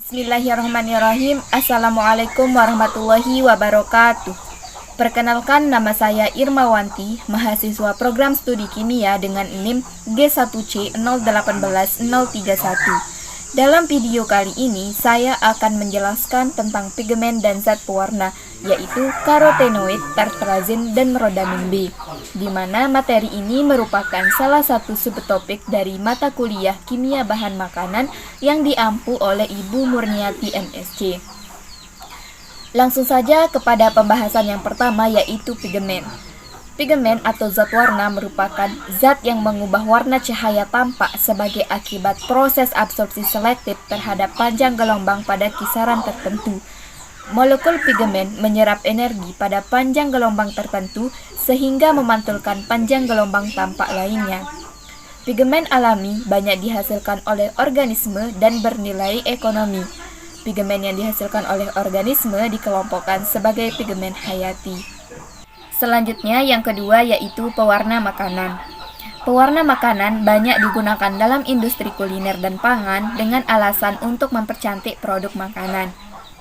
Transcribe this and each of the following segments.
Bismillahirrahmanirrahim. Assalamualaikum warahmatullahi wabarakatuh. Perkenalkan, nama saya Irmawanti, mahasiswa program studi kimia dengan NIM G1C018031. Dalam video kali ini, saya akan menjelaskan tentang pigmen dan zat pewarna, yaitu karotenoid, tartrazin, dan rodamin B, di mana materi ini merupakan salah satu subtopik dari mata kuliah kimia bahan makanan yang diampu oleh Ibu Murniati MSc. Langsung saja kepada pembahasan yang pertama, yaitu pigmen. Pigmen atau zat warna merupakan zat yang mengubah warna cahaya tampak sebagai akibat proses absorpsi selektif terhadap panjang gelombang pada kisaran tertentu. Molekul pigmen menyerap energi pada panjang gelombang tertentu sehingga memantulkan panjang gelombang tampak lainnya. Pigmen alami banyak dihasilkan oleh organisme dan bernilai ekonomi. Pigmen yang dihasilkan oleh organisme dikelompokkan sebagai pigmen hayati. Selanjutnya yang kedua yaitu pewarna makanan. Pewarna makanan banyak digunakan dalam industri kuliner dan pangan dengan alasan untuk mempercantik produk makanan.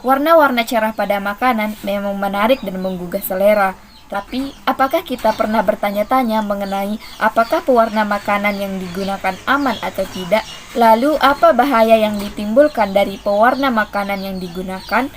Warna-warna cerah pada makanan memang menarik dan menggugah selera. Tapi, apakah kita pernah bertanya-tanya mengenai apakah pewarna makanan yang digunakan aman atau tidak? Lalu, apa bahaya yang ditimbulkan dari pewarna makanan yang digunakan?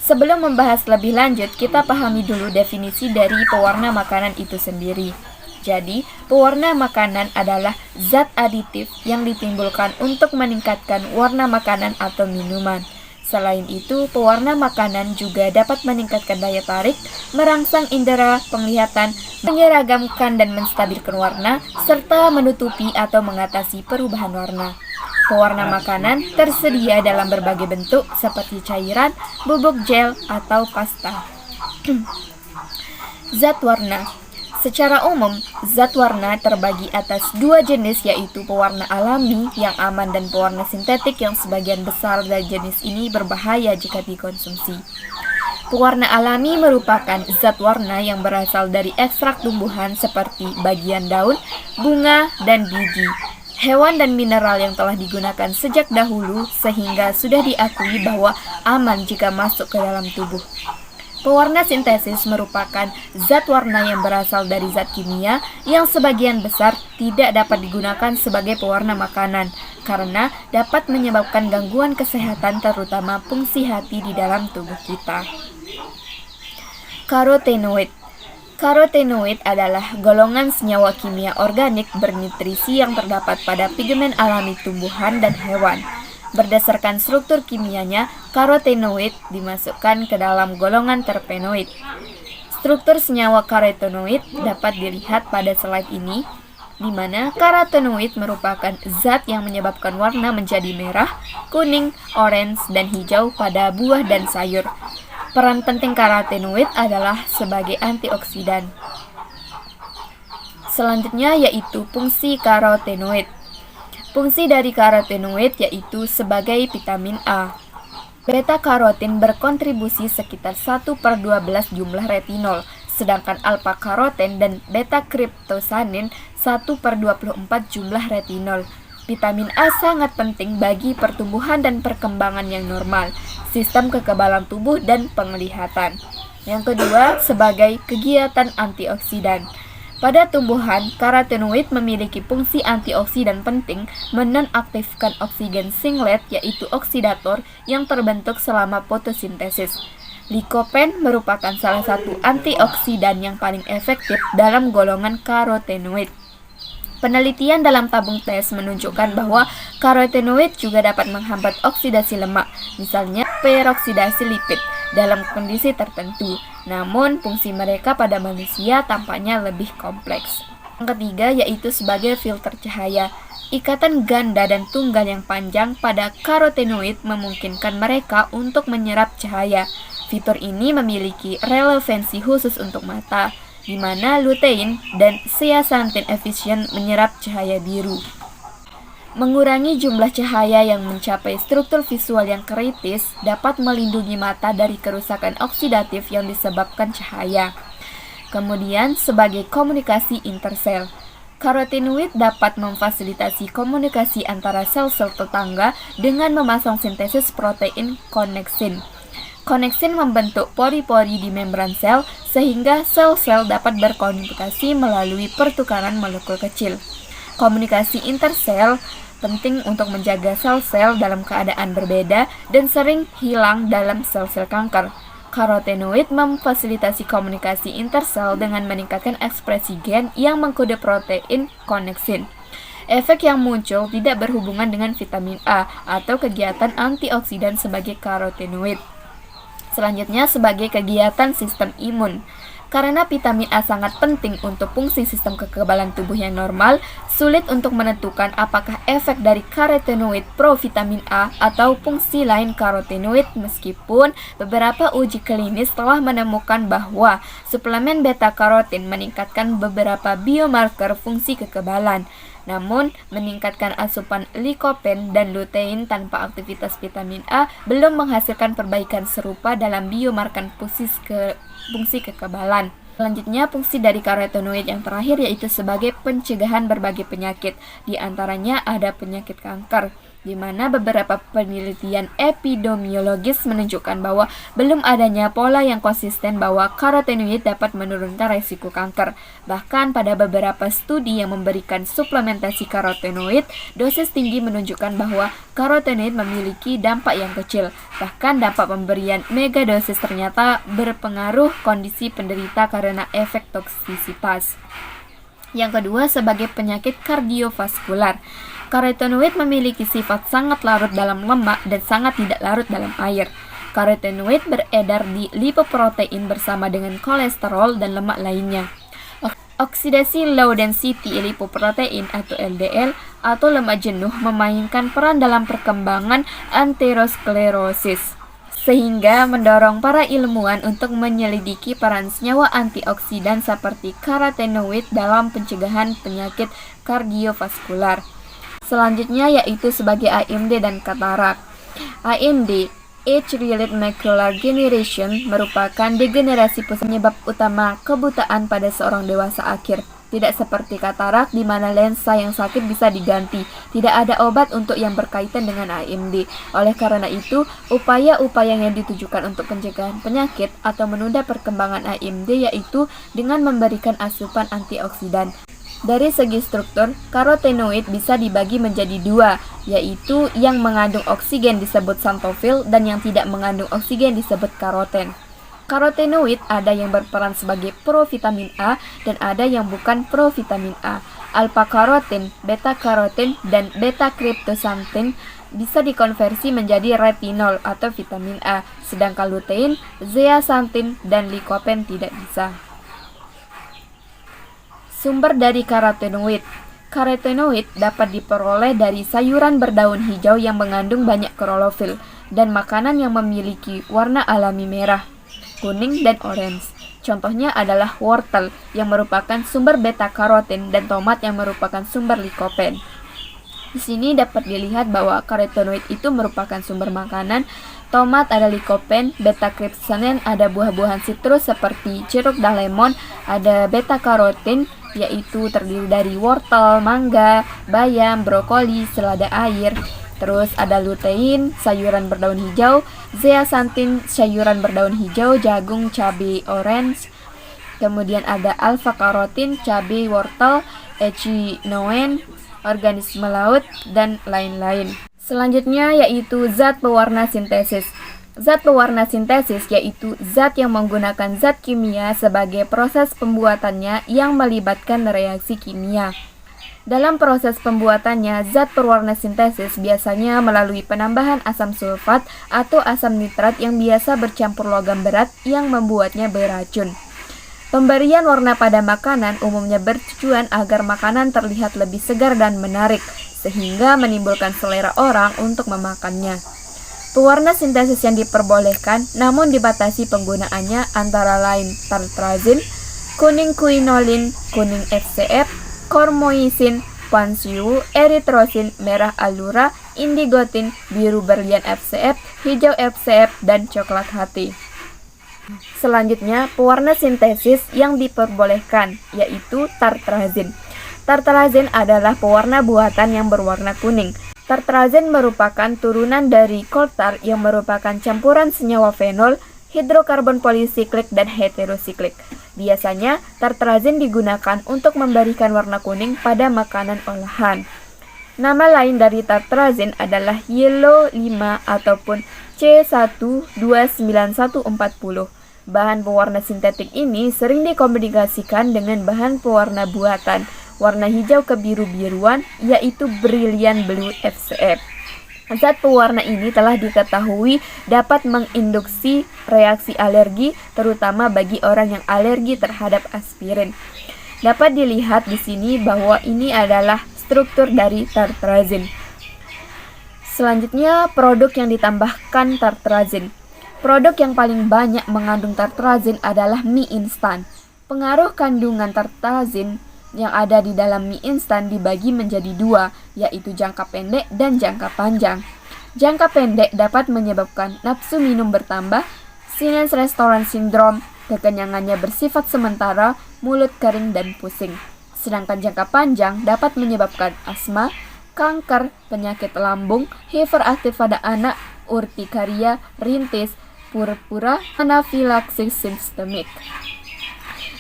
Sebelum membahas lebih lanjut, kita pahami dulu definisi dari pewarna makanan itu sendiri. Jadi, pewarna makanan adalah zat aditif yang ditimbulkan untuk meningkatkan warna makanan atau minuman. Selain itu, pewarna makanan juga dapat meningkatkan daya tarik, merangsang indera penglihatan, menyeragamkan dan menstabilkan warna, serta menutupi atau mengatasi perubahan warna. Pewarna makanan tersedia dalam berbagai bentuk seperti cairan, bubuk gel, atau pasta. Zat warna. Secara umum, zat warna terbagi atas dua jenis, yaitu pewarna alami yang aman dan pewarna sintetik yang sebagian besar dari jenis ini berbahaya jika dikonsumsi. Pewarna alami merupakan zat warna yang berasal dari ekstrak tumbuhan seperti bagian daun, bunga, dan biji, hewan dan mineral yang telah digunakan sejak dahulu sehingga sudah diakui bahwa aman jika masuk ke dalam tubuh. Pewarna sintesis merupakan zat warna yang berasal dari zat kimia yang sebagian besar tidak dapat digunakan sebagai pewarna makanan karena dapat menyebabkan gangguan kesehatan terutama fungsi hati di dalam tubuh kita. Karotenoid. Karotenoid adalah golongan senyawa kimia organik bernutrisi yang terdapat pada pigmen alami tumbuhan dan hewan. Berdasarkan struktur kimianya, karotenoid dimasukkan ke dalam golongan terpenoid. Struktur senyawa karotenoid dapat dilihat pada slide ini, di mana karotenoid merupakan zat yang menyebabkan warna menjadi merah, kuning, orange, dan hijau pada buah dan sayur. Peran penting karotenoid adalah sebagai antioksidan. Selanjutnya yaitu fungsi karotenoid. Fungsi dari karotenoid yaitu sebagai vitamin A. Beta-karotin berkontribusi sekitar 1/12 jumlah retinol, sedangkan alfa-karoten dan beta-kriptosanin 1/24 jumlah retinol. Vitamin A sangat penting bagi pertumbuhan dan perkembangan yang normal, sistem kekebalan tubuh, dan penglihatan. Yang kedua, sebagai kegiatan antioksidan. Pada tumbuhan, karotenoid memiliki fungsi antioksidan penting menonaktifkan oksigen singlet, yaitu oksidator yang terbentuk selama fotosintesis. Likopen merupakan salah satu antioksidan yang paling efektif dalam golongan karotenoid. Penelitian dalam tabung tes menunjukkan bahwa karotenoid juga dapat menghambat oksidasi lemak, misalnya peroksidasi lipid, dalam kondisi tertentu. Namun, fungsi mereka pada manusia tampaknya lebih kompleks. Yang ketiga yaitu sebagai filter cahaya. Ikatan ganda dan tunggal yang panjang pada karotenoid memungkinkan mereka untuk menyerap cahaya. Fitur ini memiliki relevansi khusus untuk mata, di mana lutein dan zeaxanthin efisien menyerap cahaya biru. Mengurangi jumlah cahaya yang mencapai struktur visual yang kritis dapat melindungi mata dari kerusakan oksidatif yang disebabkan cahaya. Kemudian, sebagai komunikasi intersel. Karotenoid dapat memfasilitasi komunikasi antara sel-sel tetangga dengan memasang sintesis protein koneksin. Koneksin membentuk pori-pori di membran sel sehingga sel-sel dapat berkomunikasi melalui pertukaran molekul kecil. Komunikasi intersel penting untuk menjaga sel-sel dalam keadaan berbeda dan sering hilang dalam sel-sel kanker. Karotenoid memfasilitasi komunikasi intersel dengan meningkatkan ekspresi gen yang mengkode protein koneksin. Efek yang muncul tidak berhubungan dengan vitamin A atau kegiatan antioksidan sebagai karotenoid. Selanjutnya sebagai kegiatan sistem imun. Karena vitamin A sangat penting untuk fungsi sistem kekebalan tubuh yang normal, sulit untuk menentukan apakah efek dari karotenoid provitamin A atau fungsi lain karotenoid meskipun beberapa uji klinis telah menemukan bahwa suplemen beta-karotin meningkatkan beberapa biomarker fungsi kekebalan. Namun, meningkatkan asupan likopen dan lutein tanpa aktivitas vitamin A belum menghasilkan perbaikan serupa dalam biomarker fungsi kekebalan. Selanjutnya, fungsi dari karotenoid yang terakhir yaitu sebagai pencegahan berbagai penyakit. Di antaranya ada penyakit kanker, di mana beberapa penelitian epidemiologis menunjukkan bahwa belum adanya pola yang konsisten bahwa karotenoid dapat menurunkan risiko kanker. Bahkan pada beberapa studi yang memberikan suplementasi karotenoid, dosis tinggi menunjukkan bahwa karotenoid memiliki dampak yang kecil. Bahkan dampak pemberian megadosis ternyata berpengaruh kondisi penderita karena efek toksisitas. Yang kedua, sebagai penyakit kardiovaskular. Karotenoid memiliki sifat sangat larut dalam lemak dan sangat tidak larut dalam air. Karotenoid beredar di lipoprotein bersama dengan kolesterol dan lemak lainnya. Oksidasi low density lipoprotein atau LDL atau lemak jenuh memainkan peran dalam perkembangan aterosklerosis, sehingga mendorong para ilmuwan untuk menyelidiki peran senyawa antioksidan seperti karotenoid dalam pencegahan penyakit kardiovaskular. Selanjutnya yaitu sebagai AMD dan katarak. AMD, Age-related macular degeneration, merupakan degenerasi penyebab utama kebutaan pada seorang dewasa akhir. Tidak seperti katarak di mana lensa yang sakit bisa diganti. Tidak ada obat untuk yang berkaitan dengan AMD. Oleh karena itu, upaya-upaya yang ditujukan untuk pencegahan penyakit atau menunda perkembangan AMD yaitu dengan memberikan asupan antioksidan. Dari segi struktur, karotenoid bisa dibagi menjadi dua, yaitu yang mengandung oksigen disebut xanthofil dan yang tidak mengandung oksigen disebut karoten. Karotenoid ada yang berperan sebagai provitamin A dan ada yang bukan provitamin A. Alpha-karotin, beta-karotin, dan beta-cryptosanthin bisa dikonversi menjadi retinol atau vitamin A, sedangkan lutein, zeaxanthin, dan likopen tidak bisa. Sumber dari karotenoid. Karotenoid dapat diperoleh dari sayuran berdaun hijau yang mengandung banyak klorofil dan makanan yang memiliki warna alami merah, kuning, dan orange. Contohnya adalah wortel yang merupakan sumber beta-karotin dan tomat yang merupakan sumber likopen. Di sini dapat dilihat bahwa karotenoid itu merupakan sumber makanan, tomat ada likopen, beta-cryptosanthin ada buah-buahan sitrus seperti jeruk dan lemon, ada beta-karotin yaitu terdiri dari wortel, mangga, bayam, brokoli, selada air. Terus ada lutein, sayuran berdaun hijau, zeaxanthin, sayuran berdaun hijau, jagung, cabai orange. Kemudian ada alpha-karotin, cabai, wortel, echinoen, organisme laut, dan lain-lain. Selanjutnya yaitu zat pewarna sintesis. Zat pewarna sintesis yaitu zat yang menggunakan zat kimia sebagai proses pembuatannya yang melibatkan reaksi kimia. Dalam proses pembuatannya, zat pewarna sintesis biasanya melalui penambahan asam sulfat atau asam nitrat yang biasa bercampur logam berat yang membuatnya beracun. Pemberian warna pada makanan umumnya bertujuan agar makanan terlihat lebih segar dan menarik, sehingga menimbulkan selera orang untuk memakannya. Pewarna sintesis yang diperbolehkan namun dibatasi penggunaannya antara lain tartrazin, kuning quinolin, kuning FCF, kormoisin, pansiu, eritrosin, merah alura, indigotin, biru berlian FCF, hijau FCF, dan coklat hati. Selanjutnya, pewarna sintesis yang diperbolehkan yaitu tartrazin. Tartrazine adalah pewarna buatan yang berwarna kuning. Tartrazine merupakan turunan dari coal-tar yang merupakan campuran senyawa fenol, hidrokarbon polisiklik, dan heterosiklik. Biasanya, tartrazine digunakan untuk memberikan warna kuning pada makanan olahan. Nama lain dari tartrazine adalah Yellow 5 ataupun C129140. Bahan pewarna sintetik ini sering dikombinasikan dengan bahan pewarna buatan warna hijau kebiru-biruan, yaitu Brilliant Blue FCF. Zat pewarna ini telah diketahui dapat menginduksi reaksi alergi, terutama bagi orang yang alergi terhadap aspirin. Dapat dilihat di sini bahwa ini adalah struktur dari tartrazine. Selanjutnya, produk yang ditambahkan tartrazine. Produk yang paling banyak mengandung tartrazine adalah mie instan. Pengaruh kandungan tartrazine yang ada di dalam mie instan dibagi menjadi dua, yaitu jangka pendek dan jangka panjang. Jangka pendek dapat menyebabkan nafsu minum bertambah, sinus restoran syndrome, kekenyangannya bersifat sementara, mulut kering dan pusing. Sedangkan jangka panjang dapat menyebabkan asma, kanker, penyakit lambung, hiperaktif pada anak, urtikaria, rintis, purpura, anafilaksis sistemik.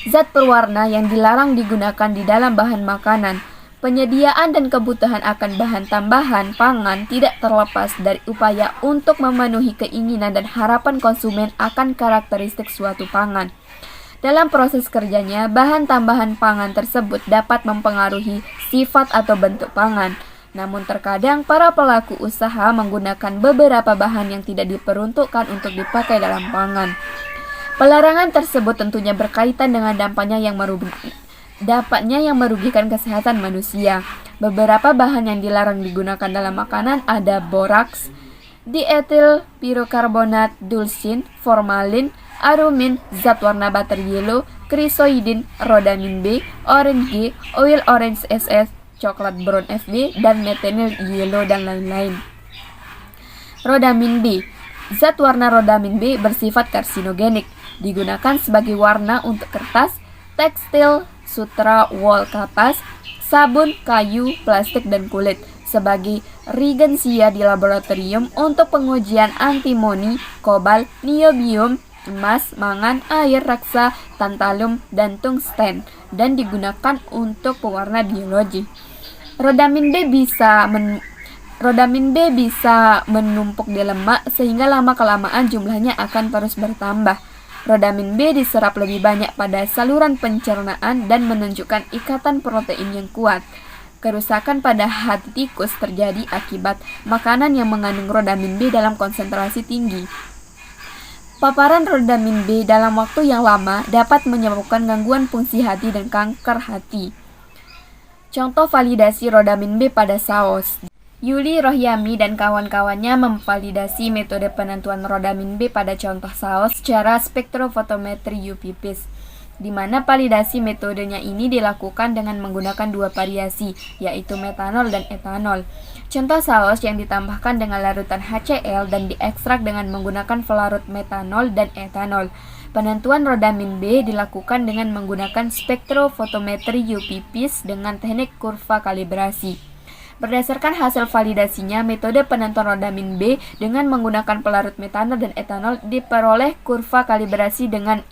Zat pewarna yang dilarang digunakan di dalam bahan makanan. Penyediaan dan kebutuhan akan bahan tambahan pangan tidak terlepas dari upaya untuk memenuhi keinginan dan harapan konsumen akan karakteristik suatu pangan. Dalam proses kerjanya, bahan tambahan pangan tersebut dapat mempengaruhi sifat atau bentuk pangan. Namun terkadang para pelaku usaha menggunakan beberapa bahan yang tidak diperuntukkan untuk dipakai dalam pangan. Pelarangan tersebut tentunya berkaitan dengan dampaknya yang merugikan kesehatan manusia. Beberapa bahan yang dilarang digunakan dalam makanan ada boraks, dietil pirokarbonat, dulcin, formalin, arumin, zat warna butter yellow, krisoidin, rodamin B, orange G, oil orange SS, coklat brown FB, dan methanol yellow dan lain-lain. Rodamin B. Zat warna rodamin B bersifat karsinogenik, digunakan sebagai warna untuk kertas, tekstil, sutra, wol, kapas, sabun, kayu, plastik, dan kulit, sebagai regensia di laboratorium untuk pengujian antimoni, kobalt, niobium, emas, mangan, air, raksa, tantalum, dan tungsten, dan digunakan untuk pewarna biologi. Rodamin B bisa menumpuk di lemak sehingga lama-kelamaan jumlahnya akan terus bertambah. Rodamin B diserap lebih banyak pada saluran pencernaan dan menunjukkan ikatan protein yang kuat. Kerusakan pada hati tikus terjadi akibat makanan yang mengandung rodamin B dalam konsentrasi tinggi. Paparan rodamin B dalam waktu yang lama dapat menyebabkan gangguan fungsi hati dan kanker hati. Contoh validasi rodamin B pada saus. Yuli Rohyami dan kawan-kawannya memvalidasi metode penentuan rodamin B pada contoh saus secara spektrofotometri UV-Vis, di mana validasi metodenya ini dilakukan dengan menggunakan dua variasi, yaitu metanol dan etanol. Contoh saus yang ditambahkan dengan larutan HCl dan diekstrak dengan menggunakan pelarut metanol dan etanol. Penentuan rodamin B dilakukan dengan menggunakan spektrofotometri UV-Vis dengan teknik kurva kalibrasi. Berdasarkan hasil validasinya, metode penentuan rodamin B dengan menggunakan pelarut metanol dan etanol diperoleh kurva kalibrasi dengan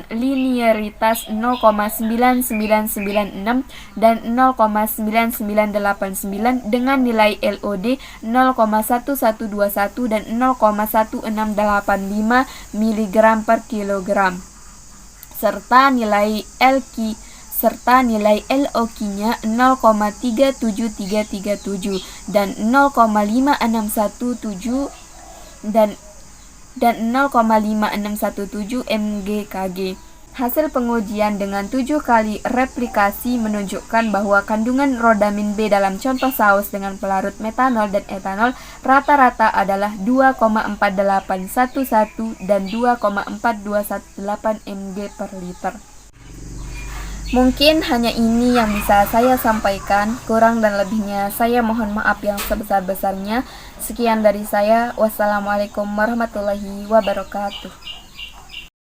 linearitas 0,9996 dan 0,9989 dengan nilai LOD 0,1121 dan 0,1685 mg per kilogram serta nilai LOQ-nya 0,37337 dan 0,5617 dan 0,5617 mgkg. Hasil pengujian dengan 7 kali replikasi menunjukkan bahwa kandungan rodamin B dalam contoh saus dengan pelarut metanol dan etanol rata-rata adalah 2,4811 dan 2,4218 mg per liter. Mungkin hanya ini yang bisa saya sampaikan, kurang dan lebihnya saya mohon maaf yang sebesar-besarnya. Sekian dari saya, wassalamualaikum warahmatullahi wabarakatuh.